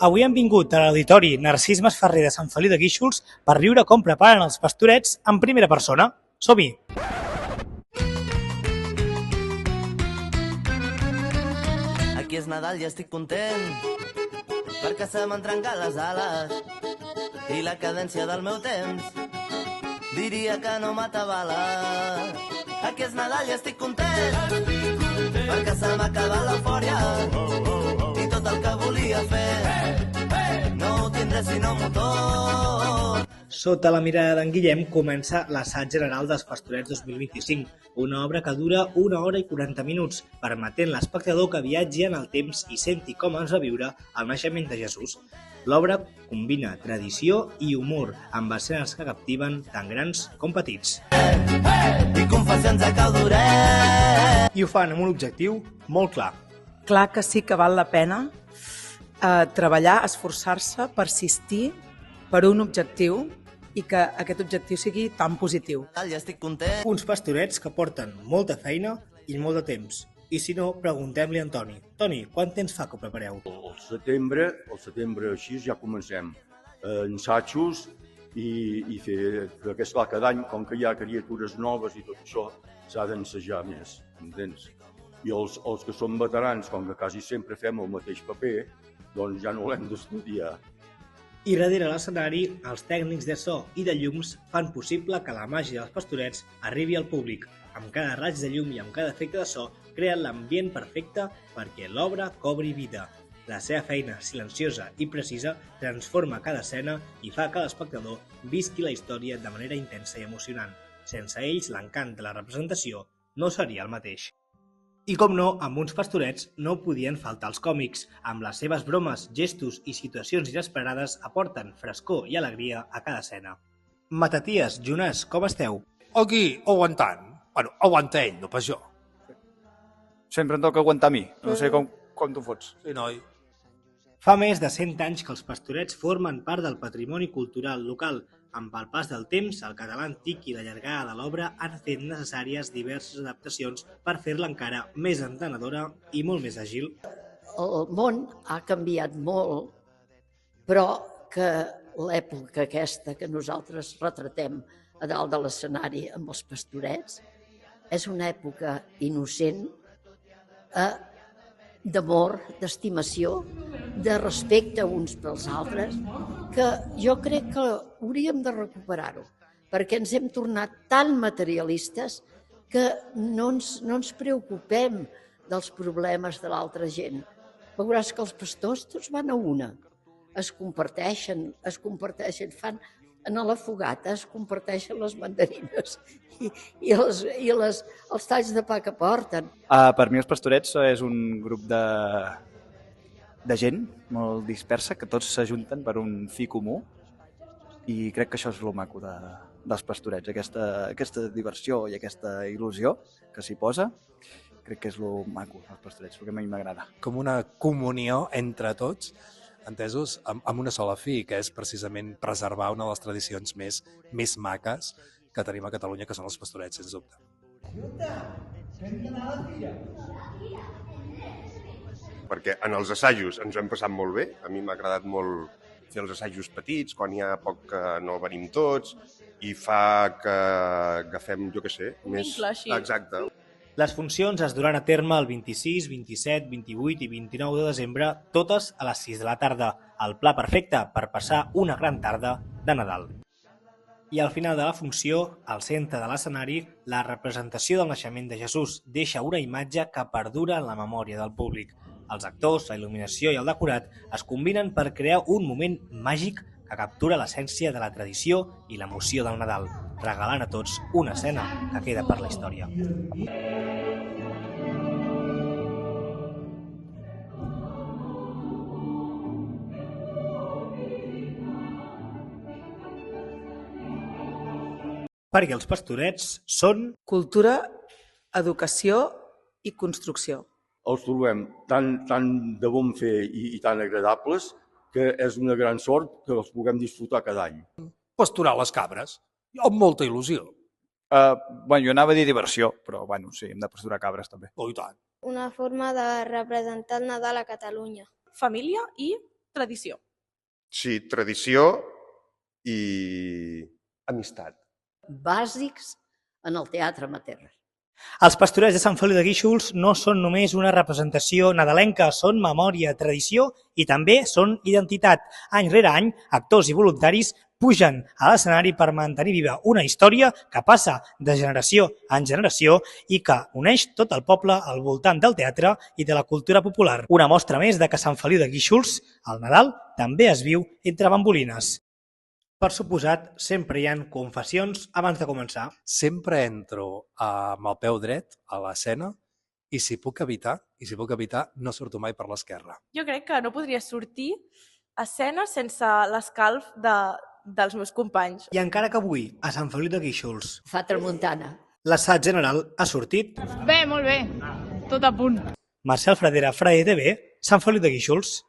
Avui hem vingut a l'Auditori Narcís Masferrer de Sant Feliu de Guíxols per riure com preparen els pastorets en primera persona. Som-hi! Aquí és Nadal i estic content perquè se m'han trencat les ales i la cadència del meu temps diria que no m'atabala. Aquí és Nadal i estic content perquè se m'ha acabat l'eufòria i tot el que volia fer no ho tindré sinó motor. Sota la mirada d'en Guillem comença l'assaig general dels Pastorets 2025, una obra que dura 1 hora i 40 minuts, permetent l'espectador que viatgi en el temps i senti com es va viure el naixement de Jesús. L'obra combina tradició i humor, amb escenes que captiven tant grans com petits. I confessions de caudoret. I ho fan amb un objectiu molt clar. Clar que sí que val la pena treballar, esforçar-se, persistir per un objectiu i que aquest objectiu sigui tan positiu. Ja estic content. Uns pastorets que porten molta feina i molt de temps. I si no, preguntem-li a en Toni. Toni, quant temps fa que ho prepareu? Al setembre així ja comencem ensajos i fer, perquè esclar, cada any, com que hi ha criatures noves i tot això, s'ha d'ensejar més, entens? I els que són veterans, com que quasi sempre fem el mateix paper, doncs ja no l'hem d'estudiar. I darrere l'escenari, els tècnics de so i de llums fan possible que la màgia dels pastorets arribi al públic. Amb cada raig de llum i amb cada efecte de so, creen l'ambient perfecte perquè l'obra cobri vida. La seva feina silenciosa i precisa transforma cada escena i fa que l'espectador visqui la història de manera intensa i emocionant. Sense ells, l'encant de la representació no seria el mateix. I com no, amb uns pastorets no podien faltar els còmics. Amb les seves bromes, gestos i situacions inesperades aporten frescor i alegria a cada escena. Mataties, Jonàs, com esteu? Aquí, aguantant. Bueno, aguanta ell, no pas jo. Sempre em toca aguantar a mi. No sé com t'ho fots. Sí, noi. Fa més de 100 anys que els pastorets formen part del patrimoni cultural local. Amb el pas del temps, el català antic i la llargada de l'obra han fet necessàries diverses adaptacions per fer-la encara més entenedora i molt més àgil. El món ha canviat molt, però que l'època aquesta que nosaltres retratem a dalt de l'escenari amb els pastorets és una època innocent, d'amor, d'estimació, de respecte uns pels altres, que jo crec que hauríem de recuperar-ho, perquè ens hem tornat tan materialistes que no ens preocupem dels problemes de l'altra gent. Veuràs que els pastors tots van a una, es comparteixen, fan a la fogata, es comparteixen les mandarines i els talls de pa que porten. Per mi els pastorets és un grup de gent molt dispersa, que tots s'ajunten per un fi comú, i crec que això és el maco dels pastorets, aquesta diversió i aquesta il·lusió que s'hi posa, crec que és el maco dels pastorets, perquè a mi m'agrada. Com una comunió entre tots, entesos, amb una sola fi, que és precisament preservar una de les tradicions més maques que tenim a Catalunya, que són els pastorets, sens dubte. Perquè en els assajos ens ho hem passat molt bé, a mi m'ha agradat molt fer els assajos petits, quan hi ha poc que no venim tots, i fa que agafem, jo què sé, més... Exacte. Les funcions es duran a terme el 26, 27, 28 i 29 de desembre, totes a les 6 de la tarda, el pla perfecte per passar una gran tarda de Nadal. I al final de la funció, al centre de l'escenari, la representació del naixement de Jesús deixa una imatge que perdura en la memòria del públic. Els actors, la il·luminació i el decorat es combinen per crear un moment màgic que captura l'essència de la tradició i l'emoció del Nadal, regalant a tots una escena que queda per la història. Perquè els pastorets són... Cultura, educació i construcció. Els trobem tan de bon fer i tan agradables que és una gran sort que els puguem disfrutar cada any. Pasturar les cabres, amb molta il·lusió. Jo anava a dir diversió, però sí, hem de pasturar cabres també. Oh, i tant. Una forma de representar el Nadal a Catalunya. Família i tradició. Sí, tradició i amistat. Bàsics en el teatre amateur. Els pastorets de Sant Feliu de Guíxols no són només una representació nadalenca, són memòria, tradició i també són identitat. Any rere any, actors i voluntaris pugen a l'escenari per mantenir viva una història que passa de generació en generació i que uneix tot el poble al voltant del teatre i de la cultura popular. Una mostra més de que a Sant Feliu de Guíxols, el Nadal, també es viu entre bambolines. Per suposat, sempre hi ha confessions abans de començar. Sempre entro amb el peu dret a l'escena i si puc evitar, no surto mai per l'esquerra. Jo crec que no podria sortir a escena sense l'escalf dels meus companys. I encara que avui, a Sant Feliu de Guíxols, Fa tramuntana. l'assaig general ha sortit. Bé, molt bé. Tot a punt. Marcel Fradera, Frae TV, Sant Feliu de Guíxols.